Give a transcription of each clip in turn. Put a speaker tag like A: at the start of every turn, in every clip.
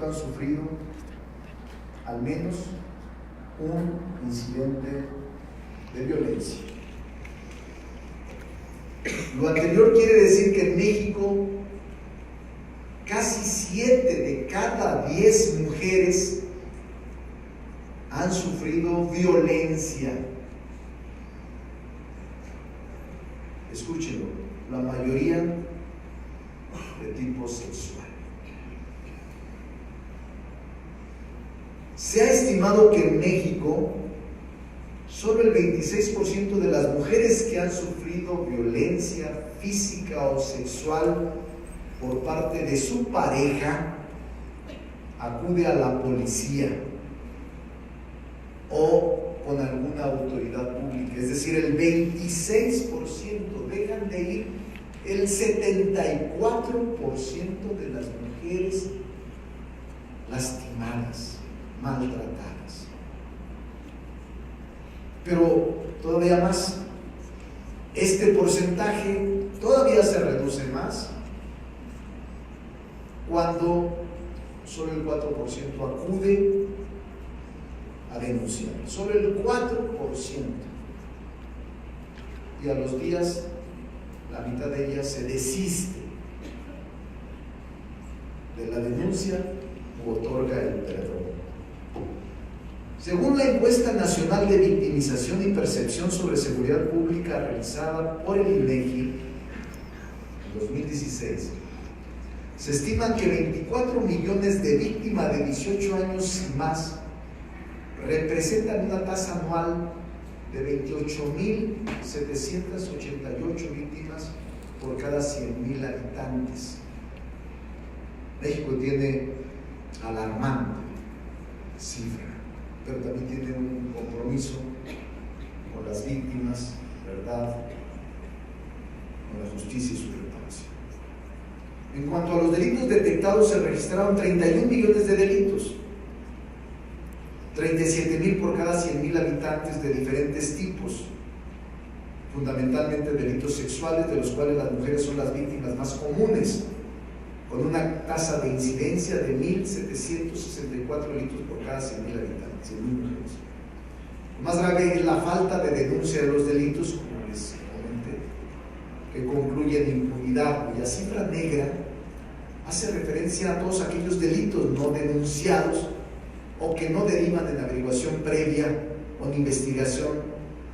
A: han sufrido al menos un incidente de violencia. Lo anterior quiere decir que en México casi 7 de cada 10 mujeres han sufrido violencia. Escúchenlo, la mayoría de tipo sexual. Se ha estimado que en México solo el 26% de las mujeres que han sufrido violencia física o sexual por parte de su pareja acude a la policía o con alguna autoridad pública. Es decir, el 26% dejan de ir, el 74% de las mujeres lastimadas, maltratadas. Pero todavía más, este porcentaje todavía se reduce más cuando solo el 4% acude a denunciar, solo el 4%, y a los días la mitad de ellas se desiste de la denuncia u otorga el perdón. Según la encuesta nacional de victimización y percepción sobre seguridad pública realizada por el INEGI en 2016, se estiman que 24 millones de víctimas de 18 años y más representan una tasa anual de 28.788 víctimas por cada 100.000 habitantes. México tiene alarmante cifra, pero también tiene un compromiso con las víctimas, verdad, con la justicia y su reparación. En cuanto a los delitos detectados, se registraron 31 millones de delitos, 37,000 por cada 100,000 habitantes de diferentes tipos, fundamentalmente delitos sexuales, de los cuales las mujeres son las víctimas más comunes, con una tasa de incidencia de 1,764 delitos por cada 100,000 habitantes, 100,000 mujeres. Lo más grave es la falta de denuncia de los delitos, como les comenté, que concluye en impunidad, cuya cifra negra hace referencia a todos aquellos delitos no denunciados o que no derivan en averiguación previa o en investigación,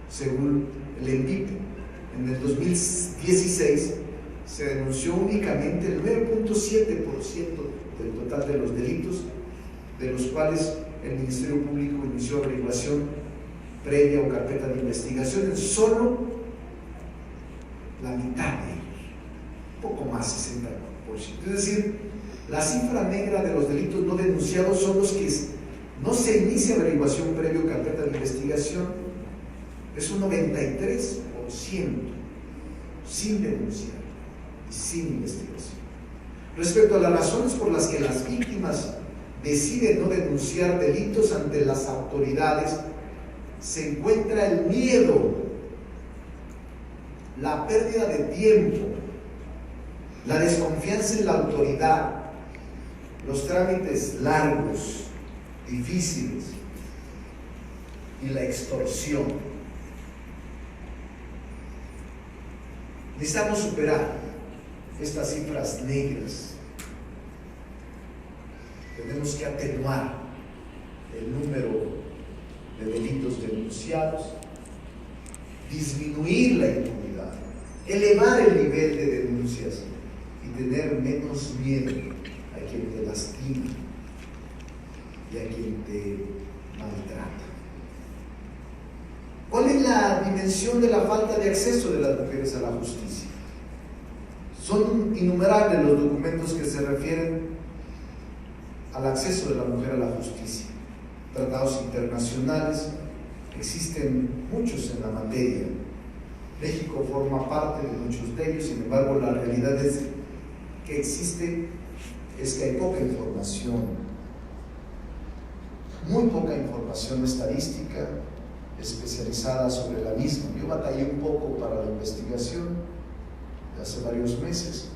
A: según el ENVIP. En el 2016 se denunció únicamente el 9.7% del total de los delitos, de los cuales el Ministerio Público inició averiguación previa o carpeta de investigación en solo la mitad de ellos, poco más, 60%. Es decir, la cifra negra de los delitos no denunciados son los que no se inicia averiguación previa o carpeta de investigación, es un 93% sin denunciar y sin investigación. Respecto a las razones por las que las víctimas deciden no denunciar delitos ante las autoridades, se encuentra el miedo, la pérdida de tiempo, la desconfianza en la autoridad, los trámites largos, difíciles y la extorsión. Necesitamos superar estas cifras negras. Tenemos que atenuar el número de delitos denunciados, disminuir la impunidad, elevar el nivel de denuncias y tener menos miedo a quien te lastima y a quien te maltrata. ¿Cuál es la dimensión de la falta de acceso de las mujeres a la justicia? Son innumerables los documentos que se refieren al acceso de la mujer a la justicia. Tratados internacionales, existen muchos en la materia. México forma parte de muchos de ellos, sin embargo, la realidad es que hay poca información, muy poca información estadística especializada sobre la misma. Yo batallé un poco para la investigación de hace varios meses,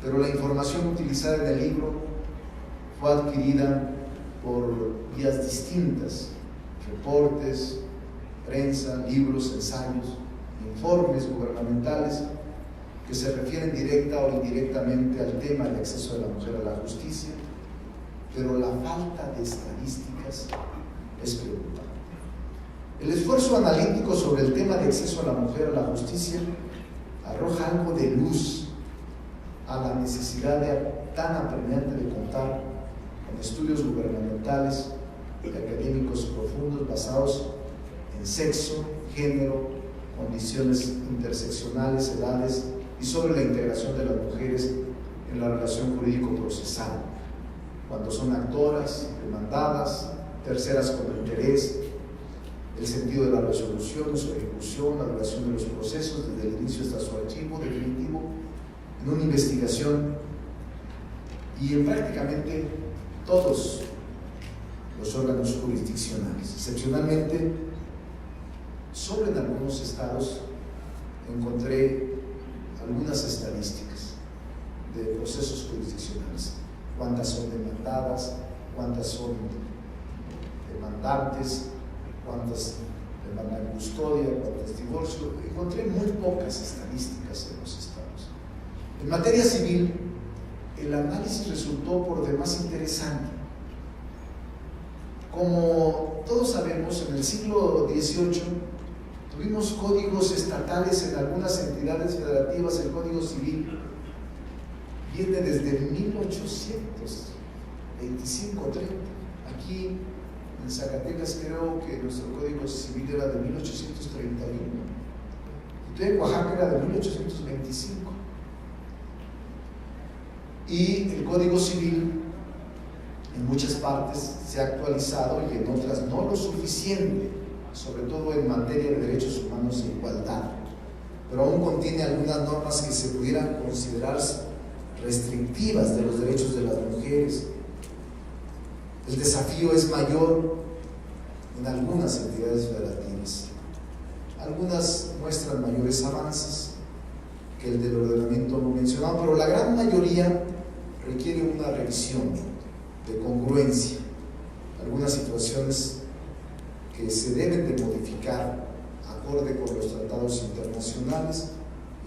A: pero la información utilizada en el libro fue adquirida por vías distintas: reportes, prensa, libros, ensayos, informes gubernamentales que se refieren directa o indirectamente al tema del acceso de la mujer a la justicia, pero la falta de estadísticas es preocupante. El esfuerzo analítico sobre el tema de acceso a la mujer a la justicia arroja algo de luz a la necesidad tan apremiante de contar con estudios gubernamentales y académicos profundos basados en sexo, género, condiciones interseccionales, edades y sobre la integración de las mujeres en la relación jurídico-procesal, cuando son actoras, demandadas, terceras con interés, el sentido de la resolución, su ejecución, la duración de los procesos desde el inicio hasta su archivo definitivo, en una investigación y en prácticamente todos los órganos jurisdiccionales. Excepcionalmente, solo en algunos estados encontré algunas estadísticas de procesos jurisdiccionales: cuántas son demandadas, cuántas son demandantes, cuántas demandan custodia, cuántas divorcio. Encontré muy pocas estadísticas en los estados. En materia civil, el análisis resultó por demás interesante. Como todos sabemos, en el siglo XVIII tuvimos códigos estatales en algunas entidades federativas. El Código Civil viene desde 1825-30. Aquí en Zacatecas creo que nuestro Código Civil era de 1831. Y en Oaxaca era de 1825. Y el Código Civil en muchas partes se ha actualizado y en otras no lo suficiente, sobre todo en materia de derechos humanos e igualdad, pero aún contiene algunas normas que se pudieran considerarse restrictivas de los derechos de las mujeres. El desafío es mayor en algunas entidades federativas. Algunas muestran mayores avances que el del ordenamiento no mencionado, pero la gran mayoría requiere una revisión de congruencia. Algunas situaciones que se deben de modificar acorde con los tratados internacionales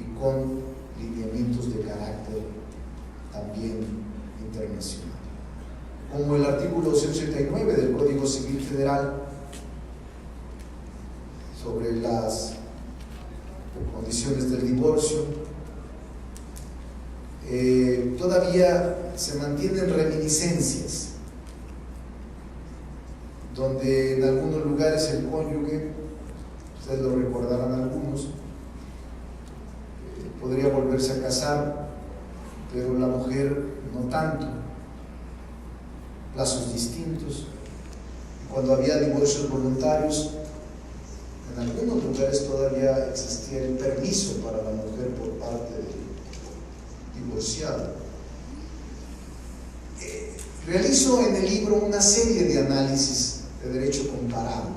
A: y con lineamientos de carácter también internacional, como el artículo 189 del Código Civil Federal sobre las condiciones del divorcio. Todavía se mantienen reminiscencias donde en algunos lugares el cónyuge, ustedes lo recordarán algunos, podría volverse a casar, pero la mujer no tanto, plazos distintos. Cuando había divorcios voluntarios, en algunos lugares todavía existía el permiso para la mujer por parte del divorciado. Realizo en el libro una serie de análisis de derecho comparado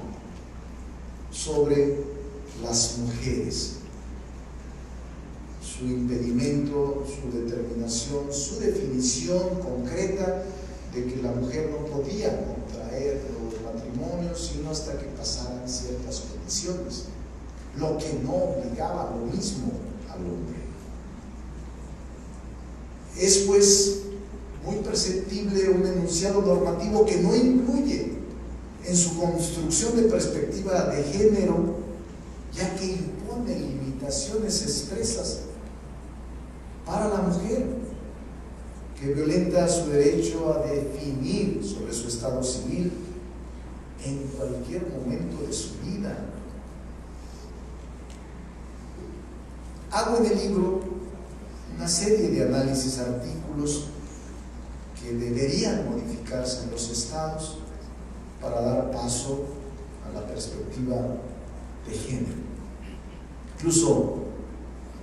A: sobre las mujeres, su impedimento, su determinación, su definición concreta de que la mujer no podía contraer los matrimonios sino hasta que pasaran ciertas condiciones, lo que no obligaba lo mismo al hombre. Es pues muy perceptible un enunciado normativo que no incluye en su construcción de perspectiva de género, ya que impone limitaciones expresas para la mujer, que violenta su derecho a definir sobre su estado civil en cualquier momento de su vida. Hago en el libro una serie de análisis, artículos que deberían modificarse en los estados para dar paso a la perspectiva de género. Incluso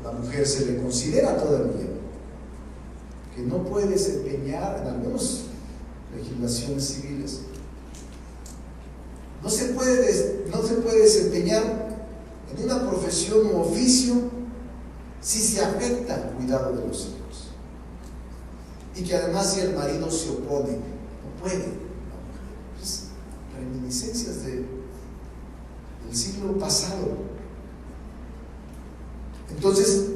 A: a la mujer se le considera todavía que no puede desempeñar en algunas legislaciones civiles, no se puede desempeñar en una profesión u oficio si se afecta al cuidado de los hijos, y que además si el marido se opone no puede la mujer. Pues, reminiscencias del siglo pasado. Entonces,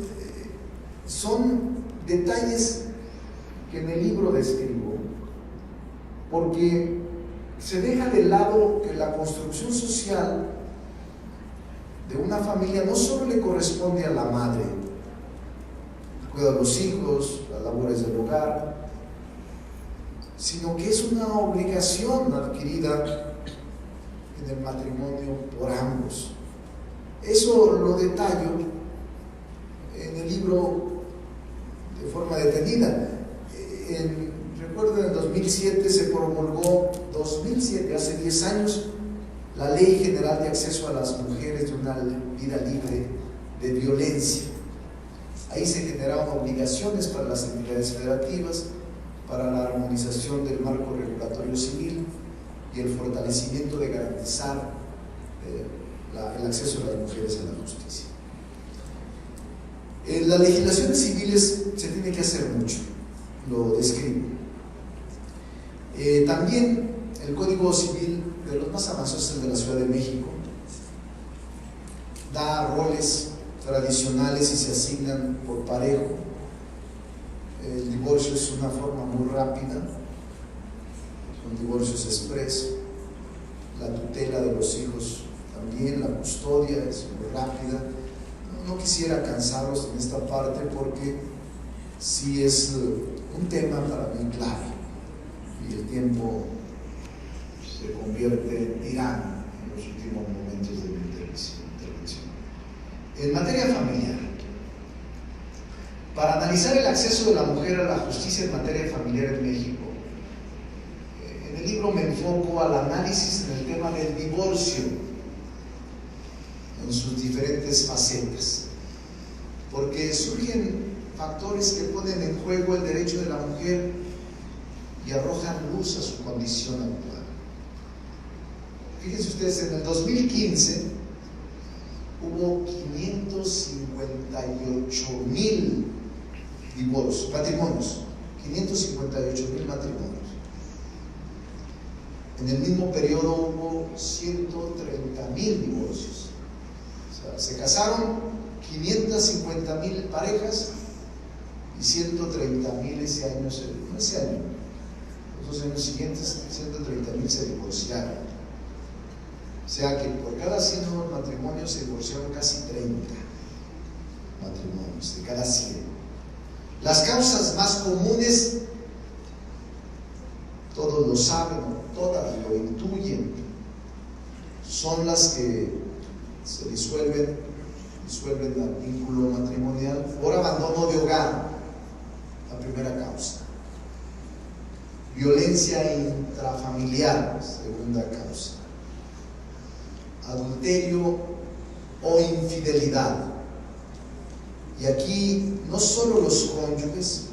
A: son detalles que en el libro describo, porque se deja de lado que la construcción social de una familia no solo le corresponde a la madre, el cuidado de los hijos, las labores del hogar, sino que es una obligación adquirida en el matrimonio por ambos. Eso lo detallo en el libro de forma detenida. Recuerdo en el 2007 se promulgó, hace 10 años, la Ley General de Acceso a las Mujeres de una Vida Libre de Violencia. Ahí se generaron obligaciones para las entidades federativas, para la armonización del marco regulatorio civil y el fortalecimiento de garantizar el acceso de las mujeres a la justicia. En las legislaciones civiles se tiene que hacer mucho, lo describo. También el Código Civil de los más avanzados es el de la Ciudad de México, da roles tradicionales y se asignan por parejo. El divorcio es una forma muy rápida, son divorcios express, la tutela de los hijos también, la custodia es muy rápida. No quisiera cansarlos en esta parte porque sí es un tema para mí clave y el tiempo se convierte en tirano en los últimos momentos de mi intervención. En materia familiar, para analizar el acceso de la mujer a la justicia en materia familiar en México, en el libro me enfoco al análisis en el tema del divorcio en sus diferentes facetas, porque surgen factores que ponen en juego el derecho de la mujer y arrojan luz a su condición actual. Fíjense ustedes, en el 2015 hubo 558,000 matrimonios, 558,000 matrimonios. En el mismo periodo hubo 130,000 divorcios. O sea, se casaron 550,000 parejas y 130,000 ese año, los 2 años siguientes, 130,000 se divorciaron. O sea que por cada 100 nuevos matrimonios se divorciaron casi 30 matrimonios, de cada 100. Las causas más comunes, todos lo saben, todas lo intuyen, son las que se disuelven el vínculo matrimonial por abandono de hogar, la primera causa. Violencia intrafamiliar, segunda causa. Adulterio o infidelidad. Y aquí no solo los cónyuges,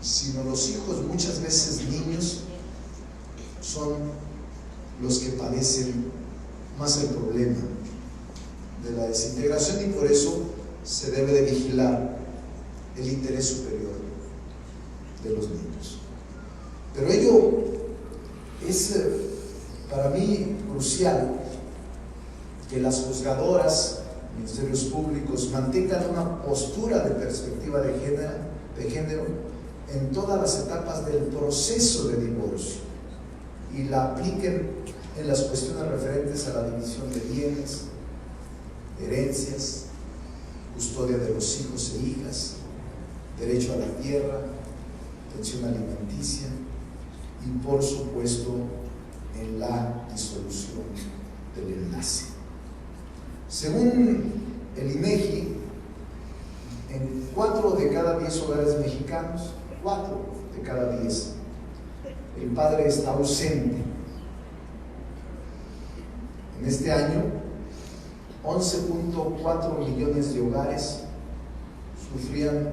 A: sino los hijos, muchas veces niños, son los que padecen más el problema de la desintegración, y por eso se debe de vigilar el interés superior de los niños. Pero ello es para mí crucial que las juzgadoras, ministerios públicos mantengan una postura de perspectiva de género en todas las etapas del proceso de divorcio y la apliquen en las cuestiones referentes a la división de bienes, herencias, custodia de los hijos e hijas, derecho a la tierra, pensión alimenticia y por supuesto en la disolución del enlace. Según el INEGI, en 4 de cada 10 hogares mexicanos, 4 de cada 10, el padre está ausente. En este año, 11.4 millones de hogares sufrían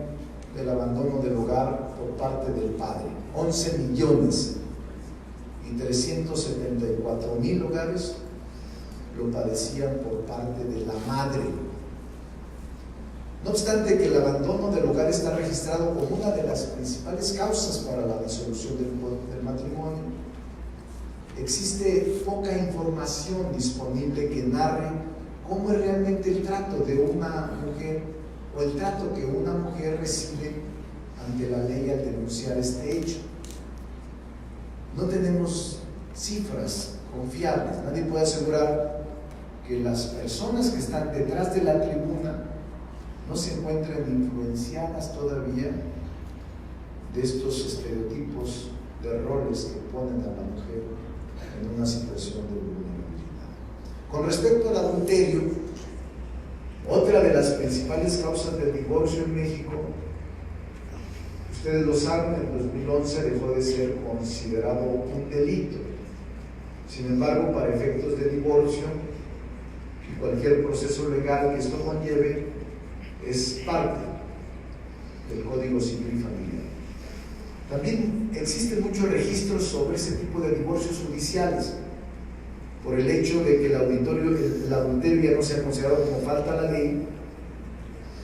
A: del abandono del hogar por parte del padre. 11 millones y 374,000 hogares lo padecían por parte de la madre. No obstante que el abandono del hogar está registrado como una de las principales causas para la disolución del matrimonio, existe poca información disponible que narre cómo es realmente el trato de una mujer o el trato que una mujer recibe ante la ley al denunciar este hecho. No tenemos cifras confiables. Nadie puede asegurar que las personas que están detrás de la tribuna no se encuentren influenciadas todavía de estos estereotipos de roles que ponen a la mujer en una situación de vulnerabilidad. Con respecto al adulterio, otra de las principales causas del divorcio en México, ustedes lo saben, en 2011 dejó de ser considerado un delito. Sin embargo, para efectos de divorcio y cualquier proceso legal que esto conlleve, es parte del Código Civil Familiar. También existen muchos registros sobre ese tipo de divorcios judiciales, por el hecho de que el adulterio ya no sea considerado como falta a la ley,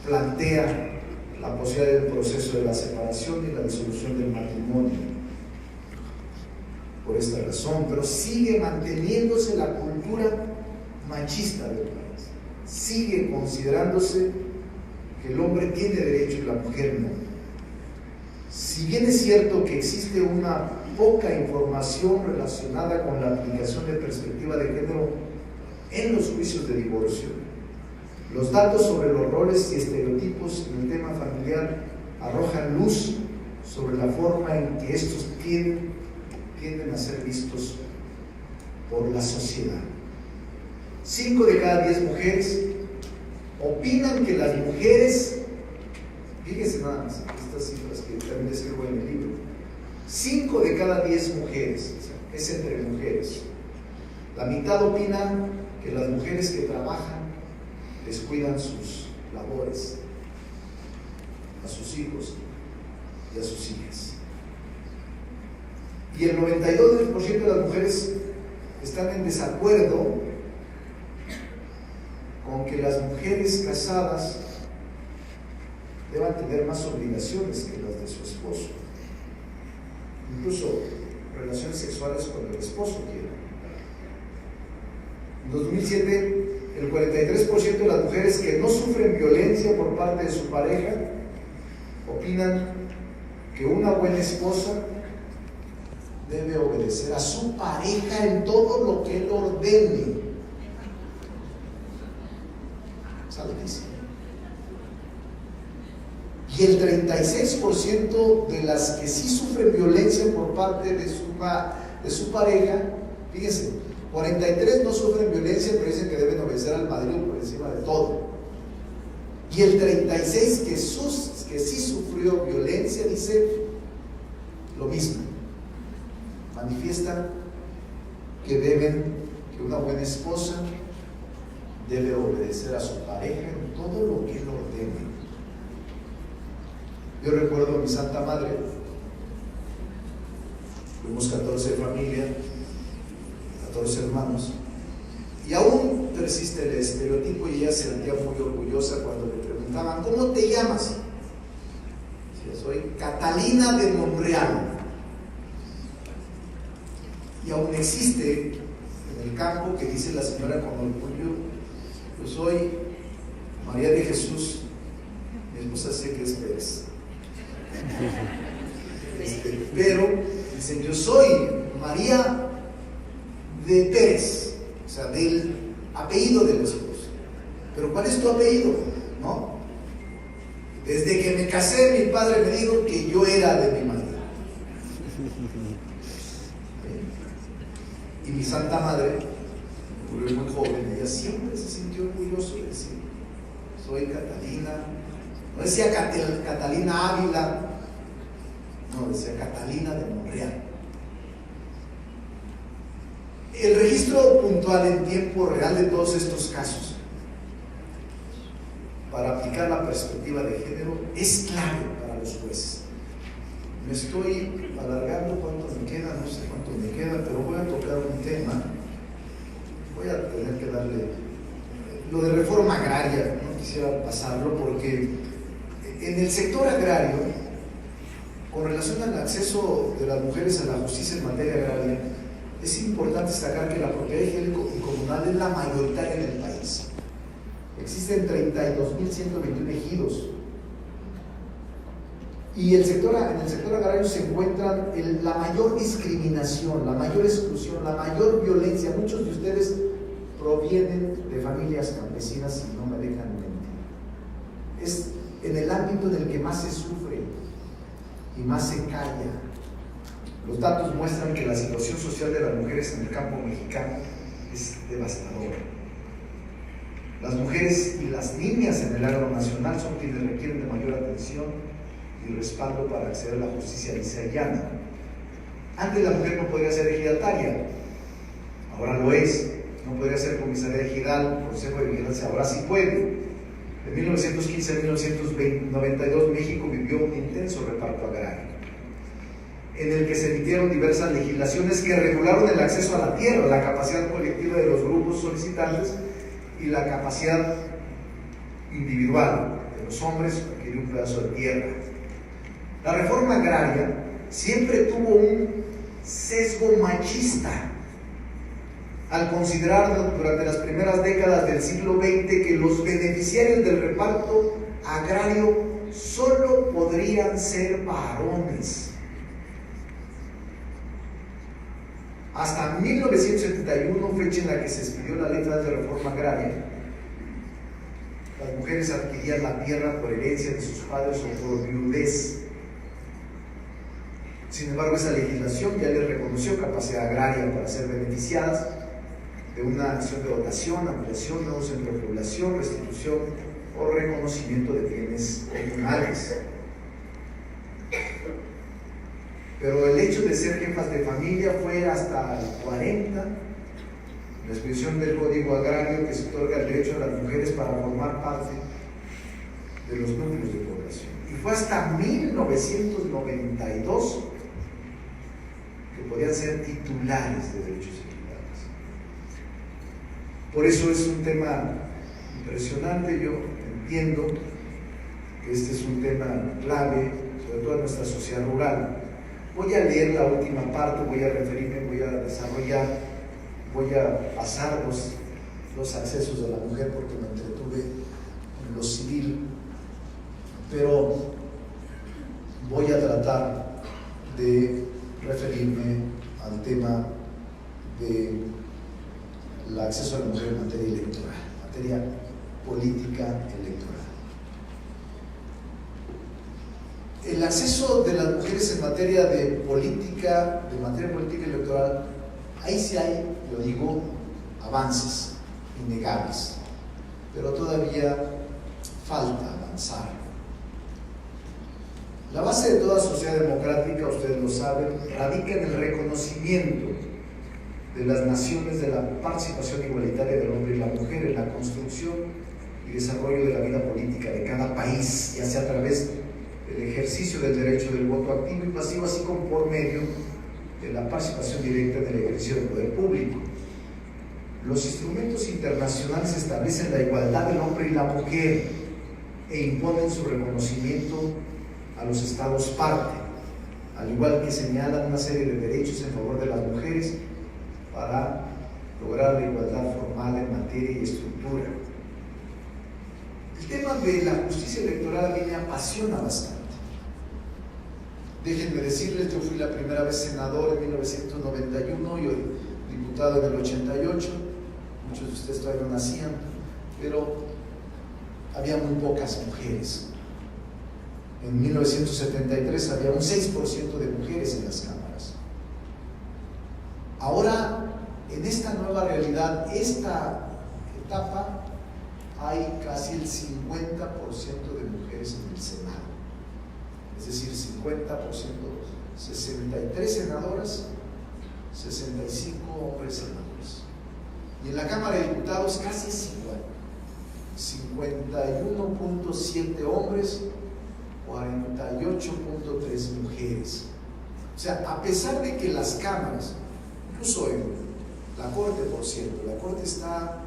A: plantea la posibilidad del proceso de la separación y la disolución del matrimonio. Por esta razón, pero sigue manteniéndose la cultura machista del país. Sigue considerándose que el hombre tiene derecho y la mujer no. Si bien es cierto que existe una poca información relacionada con la aplicación de perspectiva de género en los juicios de divorcio, los datos sobre los roles y estereotipos en el tema familiar arrojan luz sobre la forma en que estos tienden a ser vistos por la sociedad. 5 de cada 10 mujeres opinan que las mujeres, fíjense nada más estas cifras que también escribo en el libro, 5 de cada 10 mujeres, o sea, es entre mujeres, la mitad opina que las mujeres que trabajan descuidan sus labores a sus hijos y a sus hijas. Y el 92% de las mujeres están en desacuerdo con que las mujeres casadas deban tener más obligaciones que las de su esposo, incluso relaciones sexuales con el esposo quiera. En 2007, el 43% de las mujeres que no sufren violencia por parte de su pareja opinan que una buena esposa debe obedecer a su pareja en todo lo que él ordene. Altísimo. Y el 36% de las que sí sufren violencia por parte de su pareja, fíjense, 43 no sufren violencia, pero dicen que deben obedecer al marido por encima de todo. Y el 36 que sí sufrió violencia dice lo mismo. Manifiestan que una buena esposa debe obedecer a su pareja en todo lo que él ordene. Yo recuerdo a mi Santa Madre, fuimos 14 familias, 14 hermanos, y aún persiste el estereotipo y ella se sentía muy orgullosa cuando le preguntaban, ¿cómo te llamas? Decía, soy Catalina de Monreal. Y aún existe en el campo que dice la señora con orgullo, yo soy María de Jesús, mi esposa sé que es Pérez. Pero dicen, yo soy María de Pérez, o sea, del apellido del esposo. Pero ¿cuál es tu apellido? ¿No? Desde que me casé, mi padre me dijo que yo era de mi marido. Y mi Santa Madre, muy joven, ella siempre se sintió orgulloso de decir, soy Catalina. No decía Catalina Ávila, no, decía Catalina de Monreal. El registro puntual en tiempo real de todos estos casos para aplicar la perspectiva de género es clave para los jueces. Me estoy alargando, cuánto me queda, no sé cuánto me queda, pero voy a tocar un tema. Voy a tener que darle lo de reforma agraria, ¿no? quisiera pasarlo porque en el sector agrario, con relación al acceso de las mujeres a la justicia en materia agraria, es importante destacar que la propiedad y comunal es la mayoritaria en el país. Existen 32.121 ejidos. Y en el sector agrario se encuentra la mayor discriminación, la mayor exclusión, la mayor violencia. Muchos de ustedes provienen de familias campesinas y no me dejan mentir. Es en el ámbito en el que más se sufre y más se calla. Los datos muestran que la situación social de las mujeres en el campo mexicano es devastadora. Las mujeres y las niñas en el agro nacional son quienes requieren de mayor atención y respaldo para acceder a la justicia lisa y llana. Antes la mujer no podía ser ejidataria, ahora lo es. No podría ser comisaría ejidal, consejo de vigilancia, ahora sí puede. De 1915 a 1992 México vivió un intenso reparto agrario, en el que se emitieron diversas legislaciones que regularon el acceso a la tierra, la capacidad colectiva de los grupos solicitantes y la capacidad individual de los hombres para adquirir un pedazo de tierra. La reforma agraria siempre tuvo un sesgo machista al considerar durante las primeras décadas del siglo XX que los beneficiarios del reparto agrario solo podrían ser varones. Hasta 1971, fecha en la que se expidió la ley de reforma agraria, las mujeres adquirían la tierra por herencia de sus padres o por viudez. Sin embargo, esa legislación ya les reconoció capacidad agraria para ser beneficiadas de una acción de dotación, ampliación, nuevo centro de población, restitución o reconocimiento de bienes comunales. Pero el hecho de ser jefas de familia fue hasta el 40, la expedición del Código Agrario que se otorga el derecho a las mujeres para formar parte de los núcleos de población. Y fue hasta 1992 que podían ser titulares de derechos equitables. Por eso es un tema impresionante. Yo entiendo que este es un tema clave, sobre todo en nuestra sociedad rural. Voy a leer la última parte, voy a referirme, voy a desarrollar, voy a pasar los accesos de la mujer porque me entretuve en lo civil, pero voy a tratar de referirme al tema del acceso a la mujer en materia electoral, materia política electoral. El acceso de las mujeres en materia de política electoral, ahí sí hay, lo digo, avances innegables, pero todavía falta avanzar. La base de toda sociedad democrática, ustedes lo saben, radica en el reconocimiento de las naciones de la participación igualitaria del hombre y la mujer en la construcción y desarrollo de la vida política de cada país, ya sea a través del ejercicio del derecho del voto activo y pasivo, así como por medio de la participación directa en el ejercicio del poder público. Los instrumentos internacionales establecen la igualdad del hombre y la mujer e imponen su reconocimiento a los estados parte, al igual que señalan una serie de derechos en favor de las mujeres para lograr la igualdad formal en materia y estructura. El tema de la justicia electoral a mí me apasiona bastante. Déjenme decirles, yo fui la primera vez senador en 1991 y hoy diputado en el 88. Muchos de ustedes todavía no nacían, pero había muy pocas mujeres. En 1973 había un 6% de mujeres en las cámaras. Ahora, en esta nueva realidad, esta etapa, hay casi el 50% de mujeres en el Senado. Es decir, 50%, 63 senadoras, 65 hombres senadores. Y en la Cámara de Diputados casi es igual. 51.7 hombres, 48.3 mujeres. O sea, a pesar de que las cámaras, incluso en la Corte, por cierto, la Corte está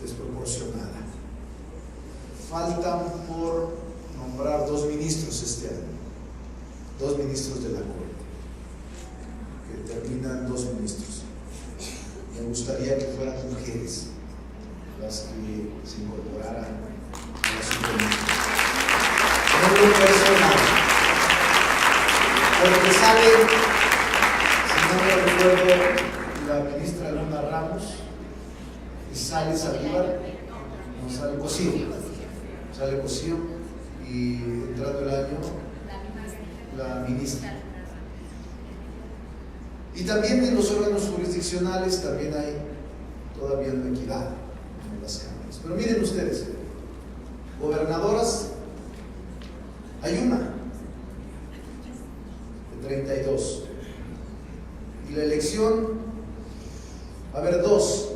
A: desproporcionada. faltan por nombrar 2 ministros este año, 2 ministros de la Corte, que terminan 2 ministros. Me gustaría que fueran mujeres las que se incorporaran a la Suprema. No creo que eso nada, porque sale, si no me recuerdo, la ministra Luna Ramos y sale Saldívar, no sale Cosío, y entrando el año la ministra. Y también en los órganos jurisdiccionales también hay todavía una equidad en las cámaras. Pero miren ustedes, gobernadoras hay una de 32, y la elección va a haber 2,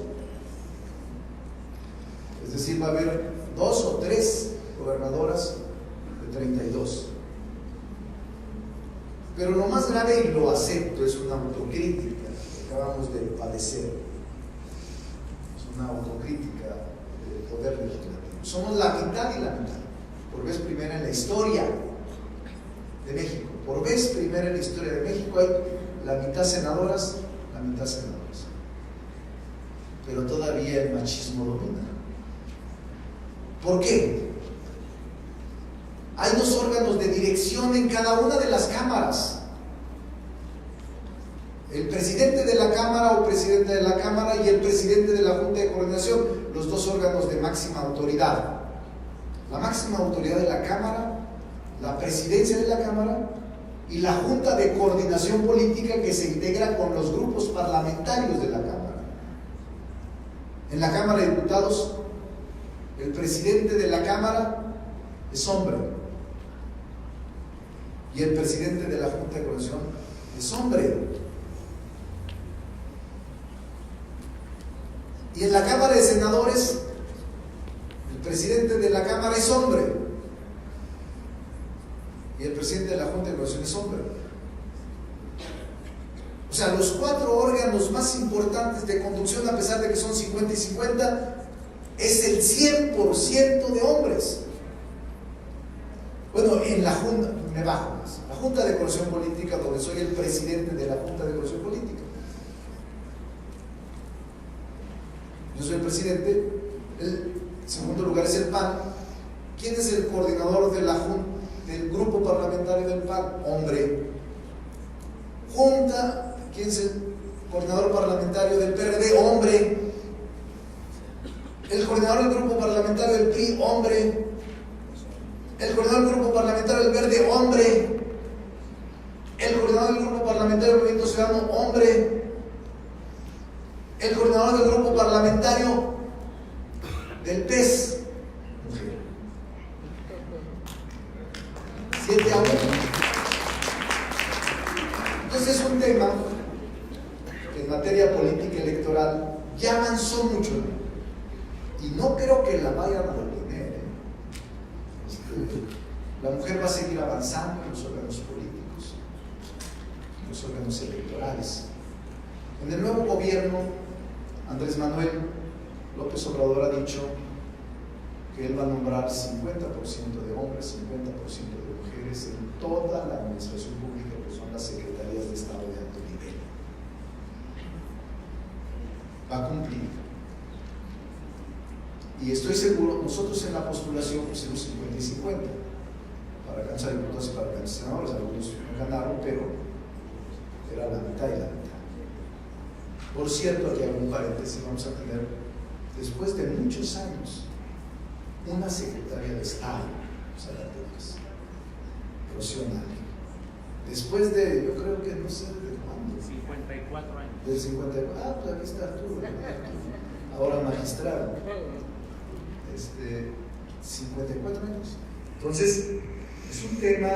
A: es decir, va a haber 2 o 3 gobernadoras de 32. Pero lo más grave, y lo acepto, es una autocrítica que acabamos de padecer. Es una autocrítica del poder legislativo. Somos la mitad y la mitad, por vez primera en la historia de México. Por vez primera en la historia de México hay la mitad senadoras, la mitad senadores. Pero todavía el machismo domina. ¿Por qué? Hay 2 órganos de dirección en cada una de las cámaras. El presidente de la Cámara o presidente de la Cámara y el presidente de la Junta de Coordinación, los 2 órganos de máxima autoridad. La máxima autoridad de la Cámara, la presidencia de la Cámara y la Junta de Coordinación Política, que se integra con los grupos parlamentarios de la Cámara. En la Cámara de Diputados, el presidente de la Cámara es hombre y el presidente de la Junta de Coordinación es hombre. Y en la Cámara de Senadores, el presidente de la Cámara es hombre y el presidente de la Junta de Coordinación es hombre. O sea, los 4 órganos más importantes de conducción, a pesar de que son 50 y 50, es el 100% de hombres. Bueno, en la Junta, me bajo más, la Junta de Coordinación Política, donde soy el presidente de la Junta de Coordinación Política. Yo soy el presidente. El segundo lugar es el PAN. ¿Quién es el coordinador de la del grupo parlamentario del PAN? Hombre. Junta, ¿quién es el coordinador parlamentario del PRD? Hombre. El coordinador del grupo parlamentario del PRI, hombre. El coordinador del grupo parlamentario del Verde, hombre. El coordinador del grupo parlamentario del Movimiento Ciudadano, hombre. El coordinador del grupo parlamentario del PES, mujer. 7 a 1. Entonces es un tema que en materia política electoral ya avanzó mucho y no creo que la vayan a detener. La mujer va a seguir avanzando en los órganos políticos, en los órganos electorales. En el nuevo gobierno, Andrés Manuel López Obrador ha dicho que él va a nombrar 50% de hombres, 50% de mujeres en toda la administración pública, que son las secretarías de Estado de alto nivel. Va a cumplir. Y estoy seguro, nosotros en la postulación pusimos 50 y 50 para alcanzar diputados y para alcanzar senadores. Algunos no ganaron, pero era la mitad y la mitad. Por cierto, aquí hago un paréntesis, vamos a tener, después de muchos años, una secretaria de Estado, Zacatecas, Rocío Nale. Después de, yo creo que no sé de cuándo.
B: 54 años.
A: Del 54, pues aquí está Arturo, ahora magistrado. 54 años. Entonces, es un tema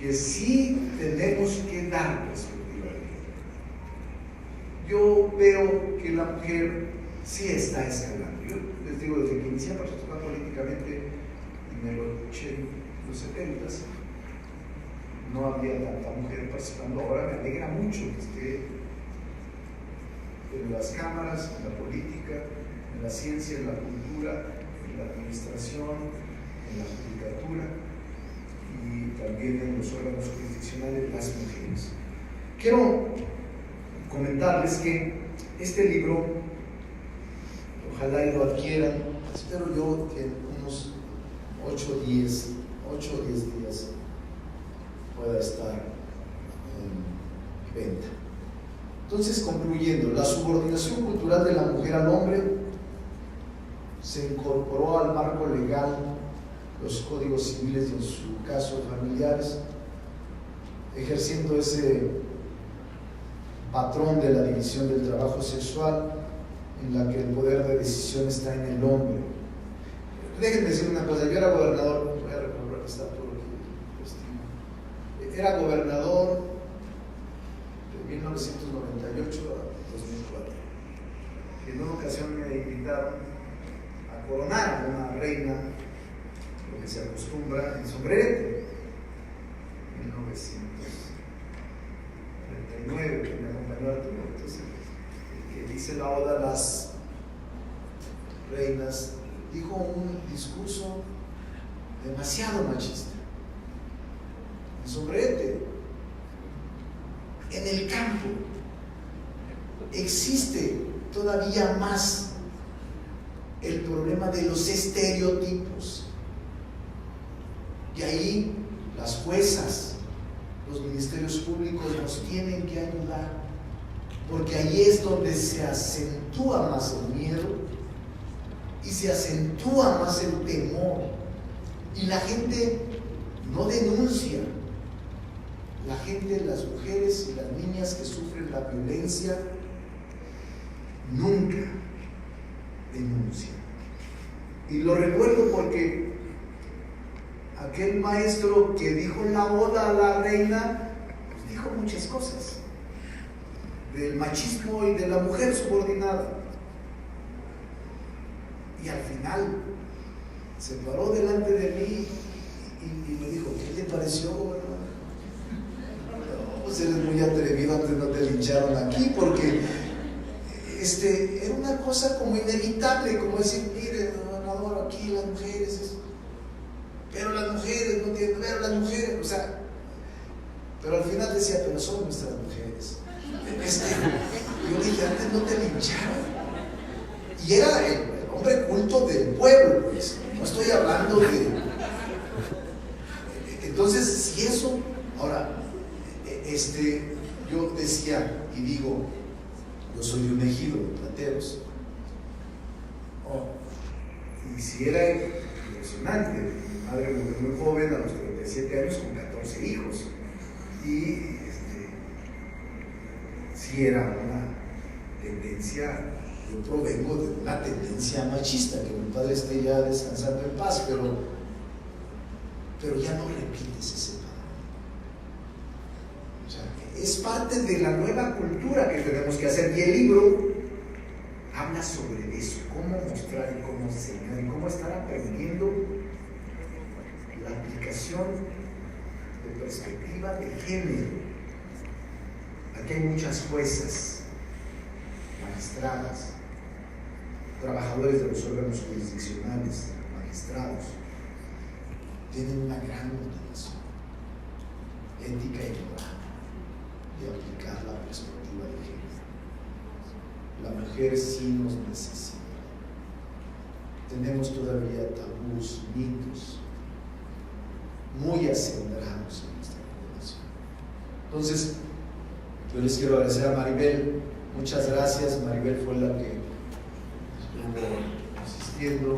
A: que sí tenemos que dar perspectiva de género. Yo veo que la mujer sí está escalando. Yo les digo, desde que inicié a participar políticamente en los 70s, no había tanta mujer participando. Ahora me alegra mucho que esté en las cámaras, en la política, en la ciencia, en la cultura, en la administración, en la judicatura y también en los órganos jurisdiccionales las mujeres. Quiero comentarles que este libro, ojalá y lo adquieran, espero yo que en unos 8 o 10 días pueda estar en venta. Entonces, concluyendo, la subordinación cultural de la mujer al hombre se incorporó al marco legal, los códigos civiles y en su caso familiares, ejerciendo ese patrón de la división del trabajo sexual en la que el poder de decisión está en el hombre. Déjenme decir una cosa, yo era gobernador, voy a recordar que está todo aquí, era gobernador de 1998 a 2004. En una ocasión me invitaron a coronar a una reina, lo que se acostumbra en sombrerete, 1939, que me acompañó Arturo. Entonces, que dice la oda a las reinas, dijo un discurso demasiado machista, en sombrerete. En el campo existe todavía más el problema de los estereotipos, y ahí las juezas, los ministerios públicos nos tienen que ayudar, porque ahí es donde se acentúa más el miedo y se acentúa más el temor, y la gente no denuncia. La gente, las mujeres y las niñas que sufren la violencia nunca denuncian. Y lo recuerdo porque aquel maestro que dijo la oda a la reina, pues dijo muchas cosas del machismo y de la mujer subordinada. Y al final se paró delante de mí y me dijo, ¿qué le pareció, gobernador? Pues eres muy atrevido, antes no te lincharon aquí, porque era una cosa como inevitable, como decir, mire, gobernador, aquí las mujeres, pero las mujeres no tienen, pero las mujeres, o sea, pero al final decía, pero son nuestras mujeres. Yo dije, antes no te lincharon. Y era el hombre culto del pueblo, pues, no estoy hablando de... Entonces, si eso, ahora, yo decía y digo, yo soy de un ejido de Plateros, y si era impresionante, mi madre murió muy joven, a los 37 años, con 14 hijos, y si era una tendencia, yo provengo de una tendencia machista, que mi padre esté ya descansando en paz, pero ya no repites ese patrón. O sea, es parte de la nueva cultura que tenemos que hacer, y el libro habla sobre eso, cómo mostrar y cómo enseñar y cómo estar aprendiendo la aplicación de perspectiva de género. Aquí hay muchas juezas, magistradas, trabajadores de los órganos jurisdiccionales, magistrados, tienen una gran motivación ética y moral de aplicar la perspectiva de género. La mujer sí nos necesita. Tenemos todavía tabús, mitos muy acendrados en nuestra población. Entonces, yo les quiero agradecer a Maribel. Muchas gracias. Maribel fue la que estuvo asistiendo.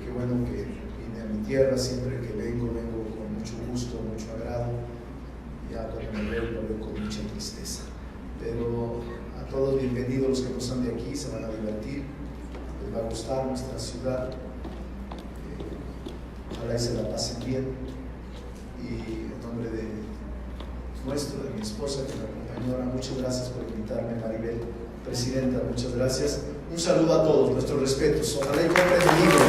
A: Qué bueno que vine a mi tierra. Siempre que vengo con mucho gusto, mucho agrado. Ya cuando me veo, lo veo con mucha tristeza. Pero a todos bienvenidos, los que no son de aquí, se van a divertir, les va a gustar nuestra ciudad. Ojalá y se la pasen bien. Y en nombre de mi esposa que me acompañó ahora, muchas gracias por invitarme, Maribel, presidenta, muchas gracias. Un saludo a todos, nuestros respetos. Ojalá y compren el libro.